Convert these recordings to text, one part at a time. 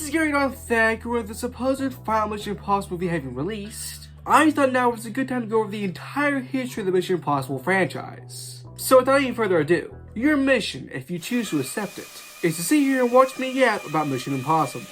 Since getting on thank with the supposed final Mission Impossible movie having released, I thought now was a good time to go over the entire history of the Mission Impossible franchise. So without any further ado, your mission, if you choose to accept it, is to sit here and watch me yap about Mission Impossible.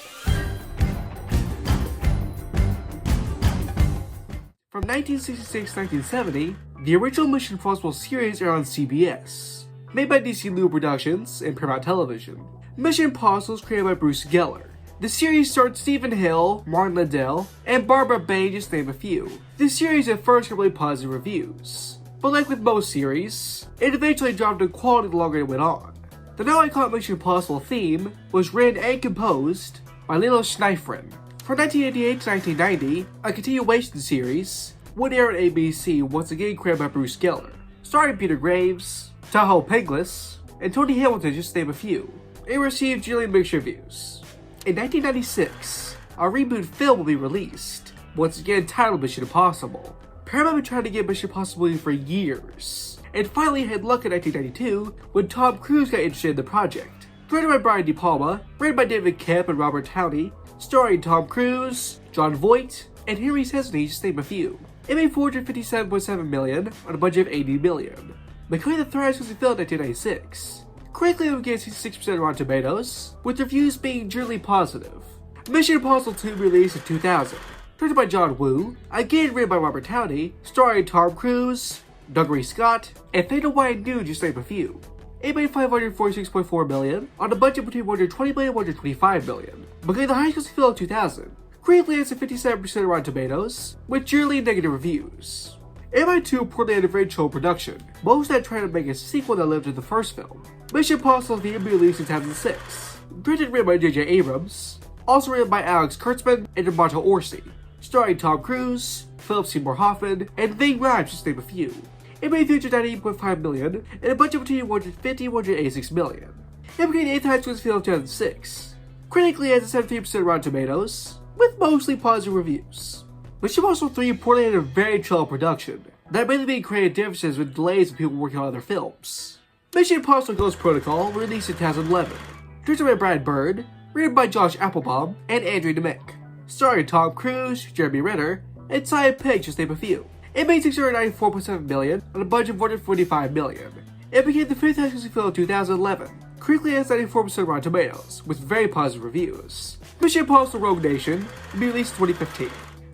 From 1966 to 1970, the original Mission Impossible series aired on CBS, made by DC Lube Productions and Paramount Television. Mission Impossible was created by Bruce Geller. The series starred Stephen Hill, Martin Liddell, and Barbara Bain, just to name a few. The series at first got really positive reviews, but like with most series, it eventually dropped in quality the longer it went on. The now iconic Mission Impossible theme was written and composed by Lilo Schneifren. From 1988 to 1990, a continuation series would air on ABC, once again created by Bruce Geller, starring Peter Graves, Tahoe Peglis, and Tony Hamilton, just to name a few. It received generally mixed reviews. In 1996, a reboot film will be released, once again titled Mission Impossible. Paramount had been trying to get Mission Impossible for years, and finally had luck in 1992 when Tom Cruise got interested in the project. Directed by Brian De Palma, written by David Kemp and Robert Downey, starring Tom Cruise, Jon Voight, and Henry Sesame, just to name a few. It made $457.7 million on a budget of $80 million, becoming the third highest film in 1996. Critically, it would get 66% Rotten Tomatoes, with reviews being generally positive. Mission Impossible 2 released in 2000, directed by John Woo, again written by Robert Downey, starring Tom Cruise, Dougray Scott, and Fatal Wide New, just to name a few. It made $546.4 million on a budget between $120 million and $125 million, becoming the highest film of 2000. Critically, it's at 57% Rotten Tomatoes, with generally negative reviews. MI2 reportedly had a very chill production, most of that trying to make a sequel that lived to the first film. Mission Impossible will be released in 2006. Directed and written by J.J. Abrams, also written by Alex Kurtzman and Marta Orsi, starring Tom Cruise, Philip Seymour Hoffman, and Ving Rhames, just to name a few. It made $398.5 million and a budget between $150 and $186 million. It became the 8th highest film of 2006. Critically, it has a 73% Rotten Tomatoes, with mostly positive reviews. Mission Impossible 3 reportedly had a very chill production that mainly made creative differences with delays of people working on other films. Mission Impossible Ghost Protocol was released in 2011, directed by Brad Bird, written by Josh Applebaum and Andrew Demick, starring Tom Cruise, Jeremy Renner, and Simon Pegg, just to name a few. It made $694.7 million on a budget of $145 million. It became the 5th highest film of 2011. Critically, it has 94% Rotten Tomatoes, with very positive reviews. Mission Impossible Rogue Nation will be released in 2015.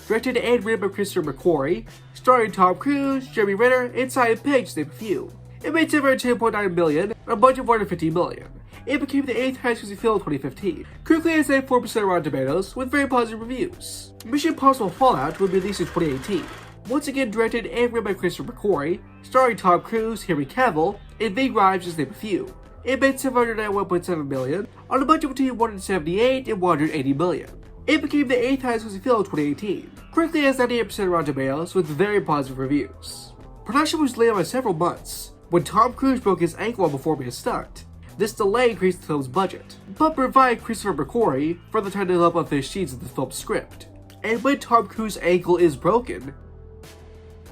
Directed and written by Christopher McQuarrie, starring Tom Cruise, Jeremy Renner, and Simon Pegg, to name a few. It made $710.9 million on a budget of $150 million. It became the 8th highest film in 2015. Critically, it has 94% Rotten Tomatoes, with very positive reviews. Mission Impossible Fallout will be released in 2018. Once again directed and written by Christopher McQuarrie, starring Tom Cruise, Henry Cavill, and Ving Rhames, just to name a few. It made $791.7 million on a budget between $178 and $180 million. It became the 8th highest film in 2018. Critically, it has 98% Rotten Tomatoes, with very positive reviews. Production was delayed by several months when Tom Cruise broke his ankle while performing a stunt. This delay increased the film's budget, but provided Christopher McQuarrie further time to develop unfinished scenes of the film's script. And when Tom Cruise's ankle is broken,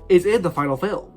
is in the final film.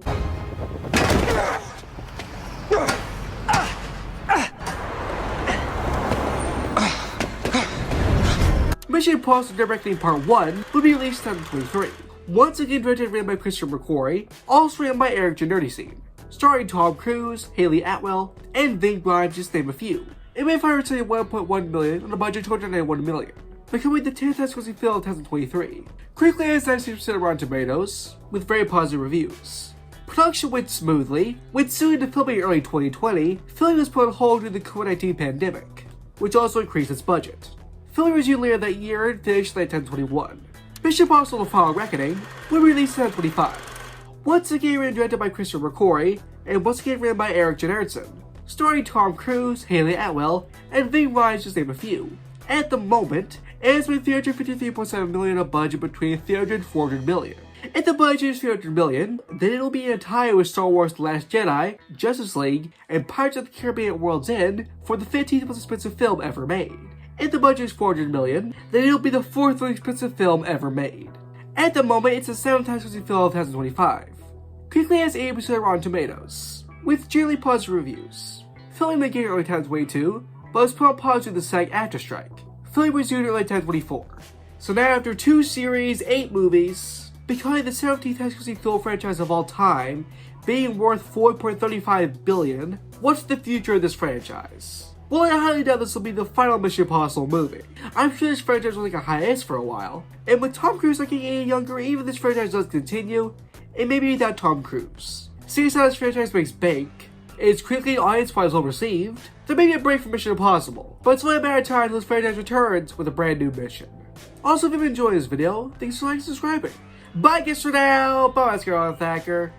Mission Impossible Dead Reckoning Part 1 will be released in 2023. Once again directed and written by Christopher McQuarrie, also written by Eric Jernerdine, starring Tom Cruise, Haley Atwell, and Ving Rhames, just to name a few. It made $571.1 million on a budget of $291 million, becoming the 10th highest grossing film in 2023. Critically, it has 96% Rotten Tomatoes, with very positive reviews. Production went smoothly, with soon to filming in early 2020, filming was put on hold due to the COVID-19 pandemic, which also increased its budget. Filming resumed later that year and finished in 2021. Mission Impossible: The Final Reckoning will be released in 2025. Once again written and directed by Christopher McQuarrie, and once again written by Eric Jernerdine, starring Tom Cruise, Haley Atwell, and Ving Rhames, just to name a few. At the moment, it has made $353.7 million on a budget between $300 and $400 million. If the budget is $300 million, then it'll be in a tie with Star Wars: The Last Jedi, Justice League, and Pirates of the Caribbean at World's End for the 15th most expensive film ever made. If the budget is $400 million, then it'll be the 4th most expensive film ever made. At the moment, it's the 7th highest grossing film of 2025. Critically, has 80% Rotten Tomatoes, with generally positive reviews. Filming began in early 2022, but was put on pause due to the SAG-AFTRA strike. filming resumed in late 2024. So now after 2 series, 8 movies, becoming the 17th highest-grossing film franchise of all time, being worth $4.35 billion, what's the future of this franchise? Well, I highly doubt this will be the final Mission Impossible movie. I'm sure this franchise will take a hiatus for a while, and with Tom Cruise looking any younger, even if this franchise does continue, it may be without Tom Cruise. Seeing as how this franchise makes bank, it's critically audience-wise well received, there may be a break from Mission Impossible, but it's only a matter of time until this franchise returns with a brand new mission. Also, if you've enjoyed this video, thanks for liking and subscribing. Bye guys for now, bye-bye, Thacker.